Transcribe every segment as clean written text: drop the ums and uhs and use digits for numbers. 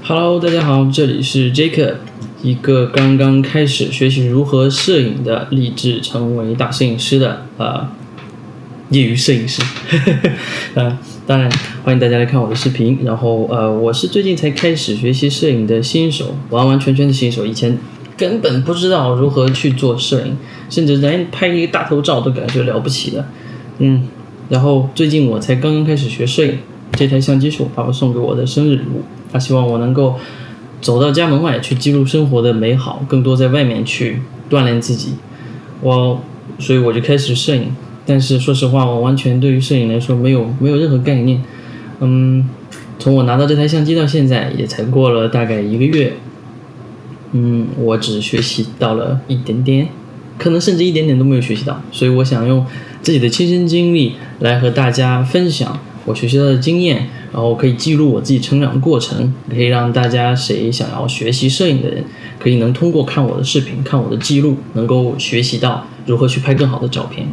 Hello， 大家好，这里是 Jacob， 一个刚刚开始学习如何摄影的，立志成为大摄影师的业余摄影师。当然欢迎大家来看我的视频。然后我是最近才开始学习摄影的新手，完完全全的新手，以前根本不知道如何去做摄影，甚至连拍一个大头照都感觉了不起的。然后最近我才刚刚开始学摄影，这台相机是我爸爸送给我的生日礼物，他希望我能够走到家门外去记录生活的美好，更多在外面去锻炼自己。所以我就开始摄影，但是说实话，我完全对于摄影来说没有任何概念。从我拿到这台相机到现在也才过了大概1个月，我只学习到了一点点，可能甚至一点点都没有学习到，所以我想用自己的亲身经历来和大家分享我学习到的经验，然后可以记录我自己成长的过程，可以让大家谁想要学习摄影的人，可以能通过看我的视频，看我的记录，能够学习到如何去拍更好的照片。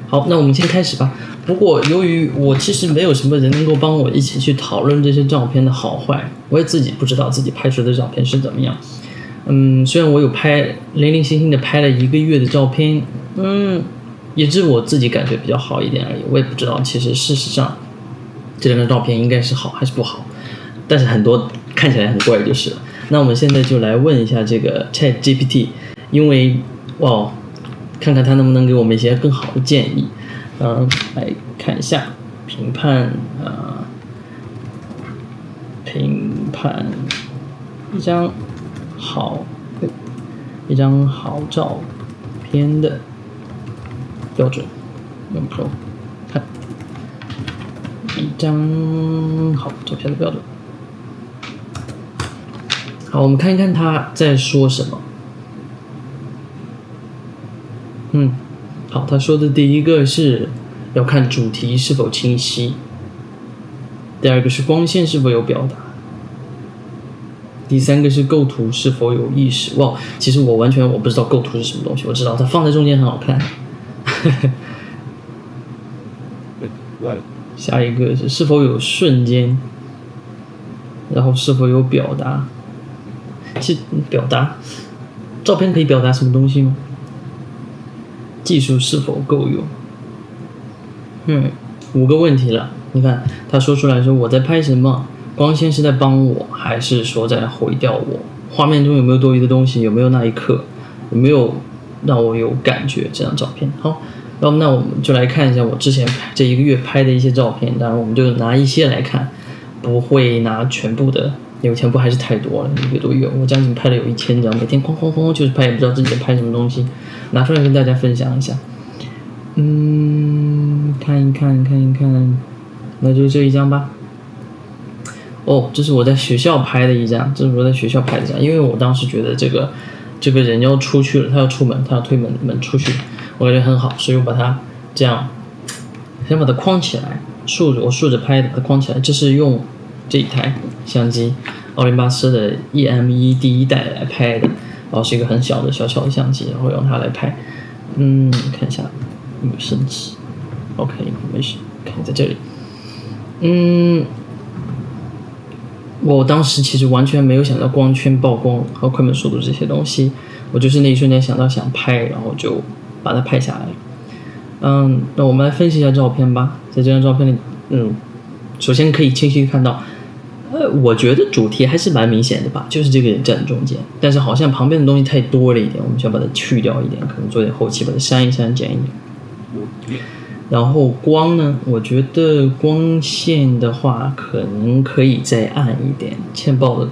好，那我们先开始吧。不过由于我其实没有什么人能够帮我一起去讨论这些照片的好坏，我也自己不知道自己拍出的照片是怎么样。虽然我有拍零零星星的拍了1个月的照片，也是我自己感觉比较好一点而已，我也不知道其实事实上这张照片应该是好还是不好，但是很多看起来很怪就是了。那我们现在就来问一下这个 ChatGPT， 因为看看它能不能给我们一些更好的建议。来看一下评判一张好照片的标准，用 Pro 看一张好照片的标准。好，我们看一看他在说什么。好，他说的第一个是要看主题是否清晰，第二个是光线是否有表达，第三个是构图是否有意识。其实我不知道构图是什么东西，我知道它放在中间很好看。下一个是否有瞬间，然后是否有表达。其实表达，照片可以表达什么东西吗？技术是否够用？5个问题了。你看他说出来说我在拍什么，光线是在帮我还是说在毁掉我，画面中有没有多余的东西，有没有那一刻，有没有让我有感觉，这张照片。好，那我们就来看一下我之前这1个月拍的一些照片，当然我们就拿一些来看，不会拿全部的，因为全部还是太多了，1个多月我将近拍了有1000张，每天哐就是拍，也不知道自己在拍什么东西，拿出来跟大家分享一下。看一看，那就这一张吧。这是我在学校拍的一张，因为我当时觉得这个人要出去了，他要出门，他要推门出去，我感觉很好，所以我把它这样先把它框起来，我竖着拍的，把它框起来。这是用这一台相机奥林巴斯的 EM1 第1代来拍的，然后是一个很小的的相机，然后用它来拍。看一下有没有升级。OK， 没事，看在这里。我当时其实完全没有想到光圈、曝光和快门速度这些东西，我就是那一瞬间想拍，然后就把它拍下来。那我们来分析一下照片吧。在这张照片里，首先可以清晰看到，我觉得主题还是蛮明显的吧，就是这个人站中间，但是好像旁边的东西太多了一点，我们需要把它去掉一点，可能做点后期把它删一删，剪一点。然后光呢，我觉得光线的话可能可以再暗一点，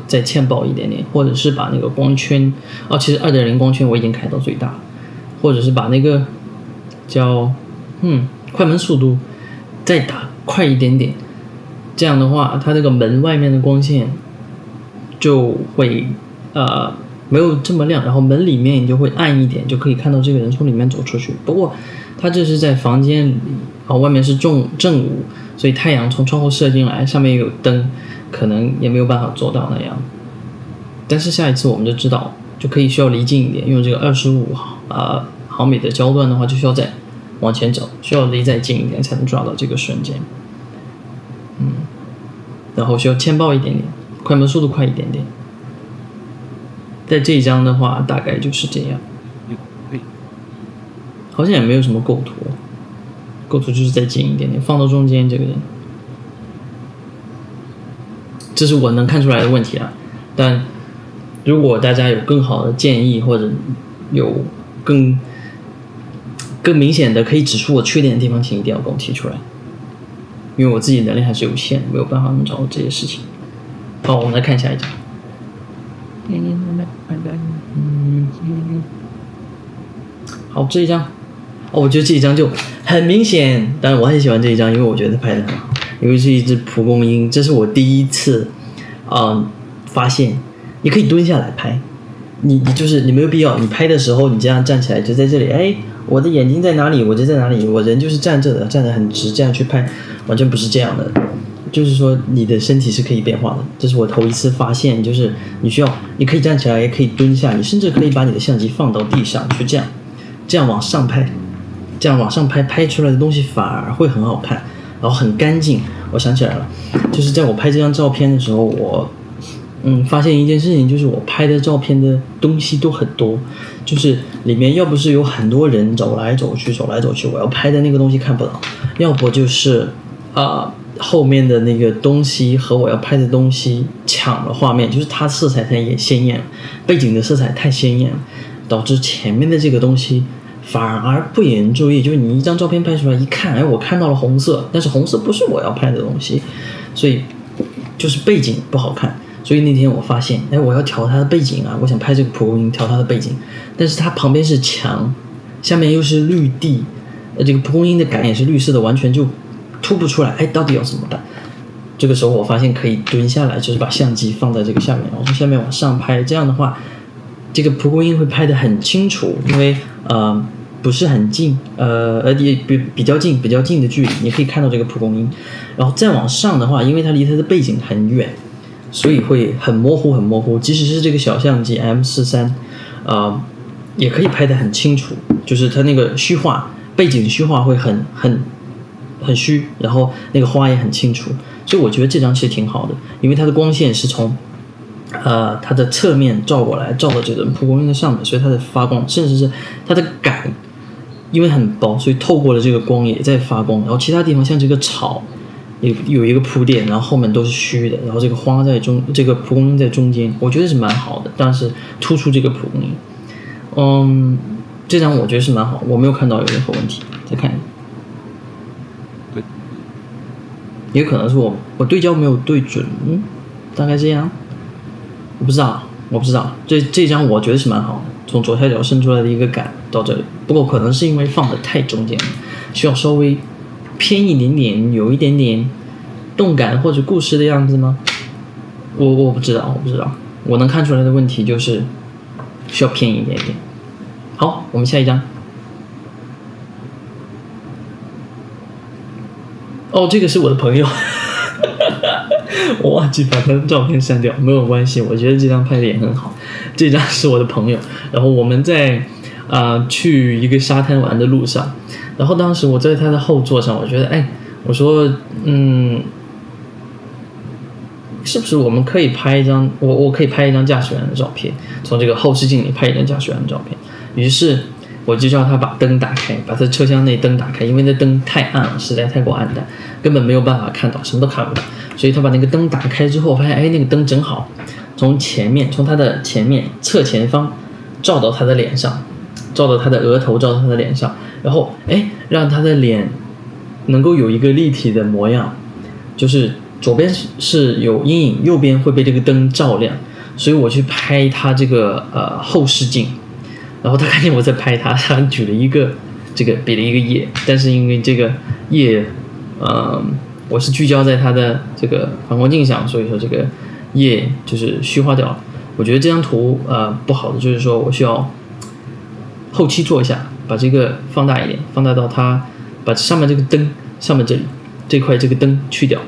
再欠爆一点点，或者是把那个光圈，其实 2.0 光圈我已经开到最大了，或者是把那个叫快门速度再打快一点点，这样的话它那个门外面的光线就会没有这么亮，然后门里面你就会暗一点，就可以看到这个人从里面走出去。不过它这是在房间里，外面是正午，所以太阳从窗户射进来，上面有灯，可能也没有办法做到那样。但是下一次我们就知道，就可以需要离近一点，用这个25毫米的焦段的话，就需要再往前走，需要离再近一点才能抓到这个瞬间。然后需要欠爆一点点。快门速度快一点点。在这一张的话，大概就是这样。好像也没有什么构图，构图就是再近一点点，放到中间这个人，这是我能看出来的问题啊。但如果大家有更好的建议，或者有更明显的可以指出我缺点的地方，请一定要跟我提出来，因为我自己能力还是有限，没有办法能找到这些事情。好，我们来看下一张。好，这一张，我觉得这一张就很明显，当然我很喜欢这一张，因为我觉得拍得很好，因为是一只蒲公英，这是我第一次发现你可以蹲下来拍，你就是你没有必要，你拍的时候你这样站起来就在这里，哎，我的眼睛在哪里我就在哪里，我人就是站着的，站得很直，这样去拍完全不是这样的，就是说你的身体是可以变化的，这是我头一次发现，就是你可以站起来也可以蹲下，你甚至可以把你的相机放到地上去这样往上拍，这样往上拍出来的东西反而会很好看，然后很干净。我想起来了，就是在我拍这张照片的时候，我发现一件事情，就是我拍的照片的东西都很多，就是里面要不是有很多人走来走去，我要拍的那个东西看不到，要不就是后面的那个东西和我要拍的东西抢了画面，就是它色彩太鲜艳，背景的色彩太鲜艳，导致前面的这个东西反而不引人注意，就是你一张照片拍出来一看，哎，我看到了红色，但是红色不是我要拍的东西，所以就是背景不好看。所以那天我发现，哎，我要调它的背景啊，我想拍这个蒲公英，调它的背景，但是它旁边是墙，下面又是绿地，这个蒲公英的杆也是绿色的，完全就凸不出来，哎，到底要怎么办？这个时候我发现可以蹲下来，就是把相机放在这个下面，然后从下面往上拍，这样的话这个蒲公英会拍得很清楚，因为不是很近，也比较近的距离，你可以看到这个蒲公英。然后再往上的话，因为它离它的背景很远，所以会很模糊。即使是这个小相机 M43，也可以拍得很清楚，就是它那个背景虚化会很虚，然后那个花也很清楚。所以我觉得这张其实挺好的，因为它的光线是从它的侧面照过来，照到这个蒲公英的上面，所以它的发光，甚至是它的杆，因为很薄，所以透过了这个光也在发光。然后其他地方像这个草有一个铺垫，然后后面都是虚的，然后这个花在这个蒲公英在中间，我觉得是蛮好的，但是突出这个蒲公英，这张我觉得是蛮好，我没有看到有任何问题。再看一下。也可能是我对焦没有对准，大概这样，我不知道。这张我觉得是蛮好的，从左下角伸出来的一个杆到这里，不过可能是因为放的太中间了，需要稍微偏一点点，有一点点动感或者故事的样子吗？我不知道，我能看出来的问题就是需要偏一点点。好，我们下一张。这个是我的朋友我忘记把他的照片删掉，没有关系，我觉得这张拍的也很好。这张是我的朋友，然后我们在去一个沙滩玩的路上，然后当时我在他的后座上，我觉得我说是不是我们可以拍一张我可以拍一张驾驶员的照片，从这个后视镜里拍一张驾驶员的照片。于是我就叫他把灯打开，把他车厢内灯打开，因为那灯太暗了，实在太过暗淡，根本没有办法看到，什么都看不到。所以他把那个灯打开之后，发现那个灯正好从他的前面侧前方照到他的脸上，照到他的额头，照到他的脸上，然后让他的脸能够有一个立体的模样，就是左边是有阴影，右边会被这个灯照亮。所以我去拍他这个后视镜，然后他看见我在拍他举了一个比了一个耶，但是因为这个耶我是聚焦在他的这个反光镜上，所以说这个耶就是虚化掉了。我觉得这张图不好的就是说我需要后期做一下，把这个放大一点，放大到它把上面这个灯上面这块这个灯去掉，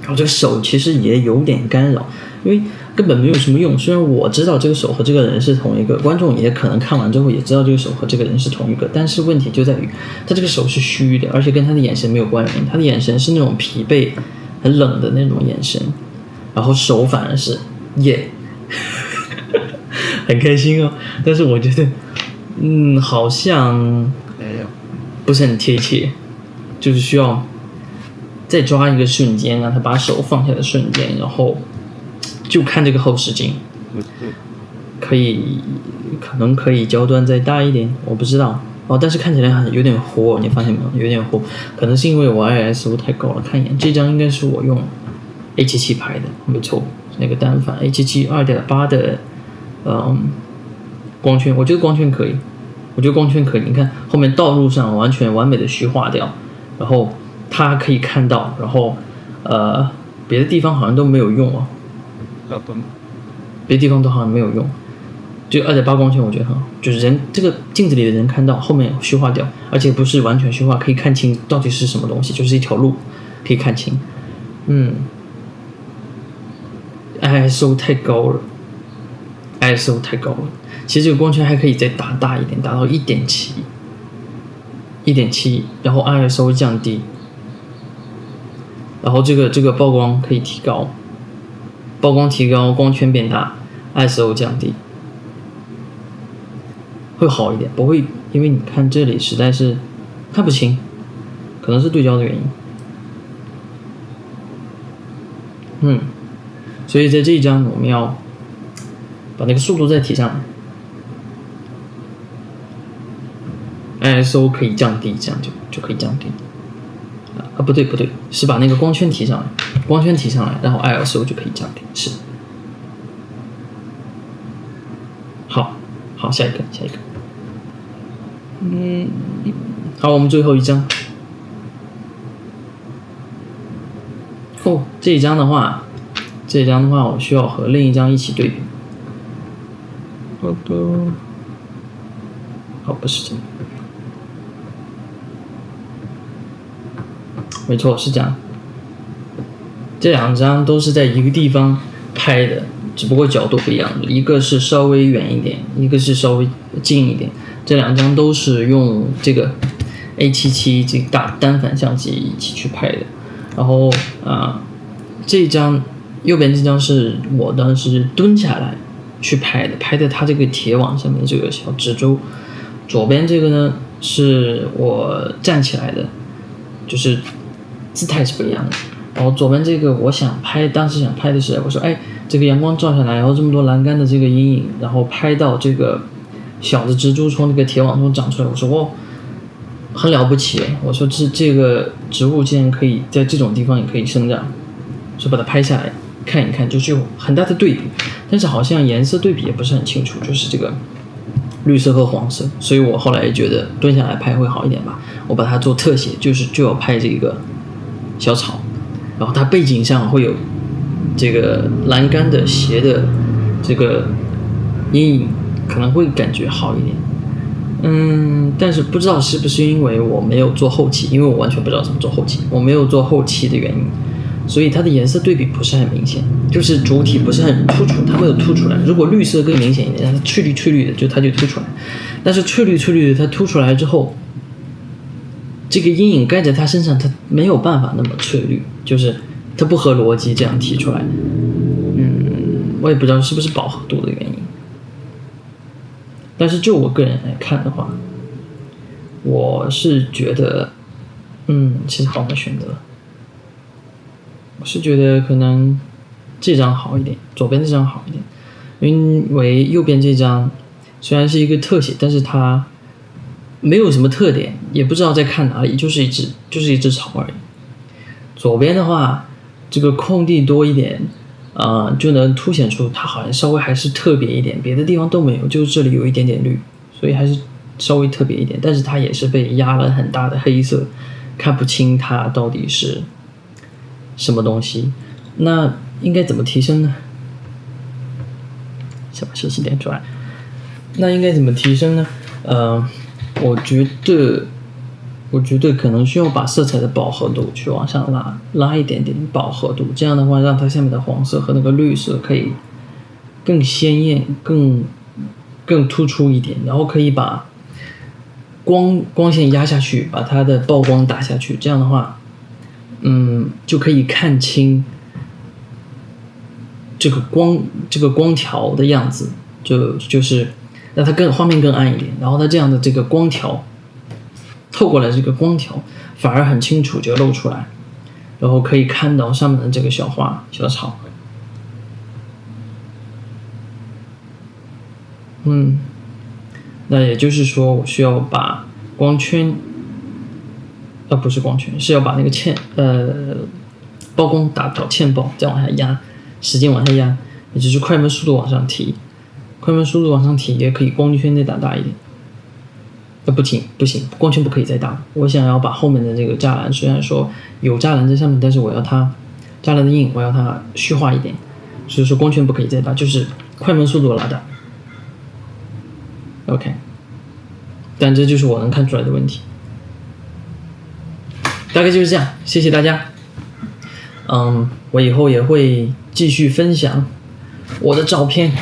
然后这个手其实也有点干扰，因为根本没有什么用。虽然我知道这个手和这个人是同一个，观众也可能看完之后也知道这个手和这个人是同一个，但是问题就在于他这个手是虚的，而且跟他的眼神没有关联，他的眼神是那种疲惫很冷的那种眼神，然后手反而是耶，很开心哦。但是我觉得，好像没有，不是很贴切，就是需要再抓一个瞬间，让他把手放下的瞬间，然后就看这个后视镜，可能可以焦段再大一点，我不知道哦。但是看起来有点糊，你发现没有？有点糊，可能是因为我 ISO 太高了。看一眼，这张应该是我用 A77 拍的，没错，那个单反 A77 2.8的，光圈，我觉得光圈可以，你看后面道路上完全完美的虚化掉，然后它可以看到，然后别的地方好像都没有用哦，别的地方都好像没有用，就2.8光圈我觉得很好，就是人这个镜子里的人看到后面虚化掉，而且不是完全虚化，可以看清到底是什么东西，就是一条路可以看清。ISO 太高了，其实这个光圈还可以再打大一点，达到 1.7，然后 ISO 降低，然后这个曝光可以提高，光圈变大 ，ISO 降低，会好一点，不会，因为你看这里实在是看不清，可能是对焦的原因。所以在这一张我们要把那个速度再提上来 ，ISO 可以降低，这样就可以降低。不对，是把那个光圈提上来，然后 ISO 就可以降低，是。好，下一个。好，我们最后一张。这一张的话，我需要和另一张一起对比。不是这样。没错，是这样。这两张都是在一个地方拍的，只不过角度不一样，一个是稍微远一点，一个是稍微近一点。这两张都是用这个 A77 这个大单反相机一起去拍的。然后这张右边这张是我当时蹲下来去拍的它这个铁网上面的这个小蜘蛛。左边这个呢是我站起来的，就是姿态是不一样的。然后左边这个当时想拍的是，我说这个阳光照下来，然后这么多栏杆的这个阴影，然后拍到这个小的蜘蛛从这个铁网中长出来，我说很了不起，我说这个植物竟然可以在这种地方也可以生长，所以把它拍下来看一看，就是有很大的对比，但是好像颜色对比也不是很清楚，就是这个绿色和黄色，所以我后来觉得蹲下来拍会好一点吧，我把它做特写，就要拍这个小草，然后它背景上会有这个栏杆的斜的这个阴影，可能会感觉好一点。但是不知道是不是因为我没有做后期，因为我完全不知道怎么做后期，我没有做后期的原因，所以它的颜色对比不是很明显，就是主体不是很突出，它没有突出来。如果绿色更明显一点，它翠绿的，它就突出来。但是翠绿的，它突出来之后，这个阴影盖在它身上，它没有办法那么翠绿，就是它不合逻辑这样提出来。我也不知道是不是饱和度的原因。但是就我个人来看的话，我是觉得，其实好难选择。我是觉得可能这张好一点，左边这张好一点，因为右边这张虽然是一个特写，但是它没有什么特点，也不知道在看哪里，就是一只草而已。左边的话，这个空地多一点。就能凸显出它好像稍微还是特别一点，别的地方都没有，就是这里有一点点绿，所以还是稍微特别一点。但是它也是被压了很大的黑色，看不清它到底是什么东西。那应该怎么提升呢？先把信息点出来。那应该怎么提升呢？我觉得可能需要把色彩的饱和度去往上拉一点点饱和度，这样的话让它下面的黄色和那个绿色可以更鲜艳、更突出一点，然后可以把光线压下去，把它的曝光打下去，这样的话，就可以看清这个光条的样子，就是让它画面更暗一点，然后它这样的这个光条透过来，这个光条反而很清楚就露出来，然后可以看到上面的这个小花小草。那也就是说我需要把光圈不是光圈，是要把那个曝光打到欠曝，再往下压，使劲往下压，也就是快门速度往上提。快门速度往上提也可以光圈再打大一点。不行，光圈不可以再大。我想要把后面的这个栅栏，虽然说有栅栏在上面，但是我要它栅栏的印，我要它虚化一点，所以说光圈不可以再大，就是快门速度拉大。OK， 但这就是我能看出来的问题，大概就是这样。谢谢大家。我以后也会继续分享我的照片，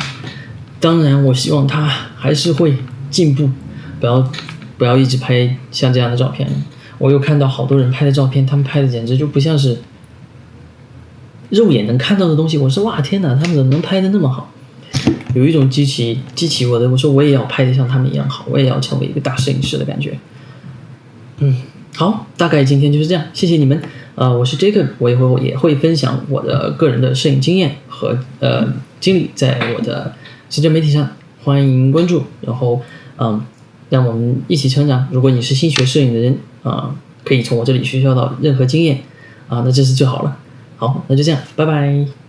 当然我希望它还是会进步，不要一直拍像这样的照片。我又看到好多人拍的照片，他们拍的简直就不像是肉眼能看到的东西。我说哇天哪，他们怎么能拍的那么好？有一种激起我的，我说我也要拍的像他们一样好，我也要成为一个大摄影师的感觉。好，大概今天就是这样，谢谢你们。我是 Jacob， 我以后也会分享我的个人的摄影经验和经历在我的社交媒体上，欢迎关注。然后让我们一起成长。如果你是新学摄影的人可以从我这里学到任何经验那这是最好了。好，那就这样，拜拜。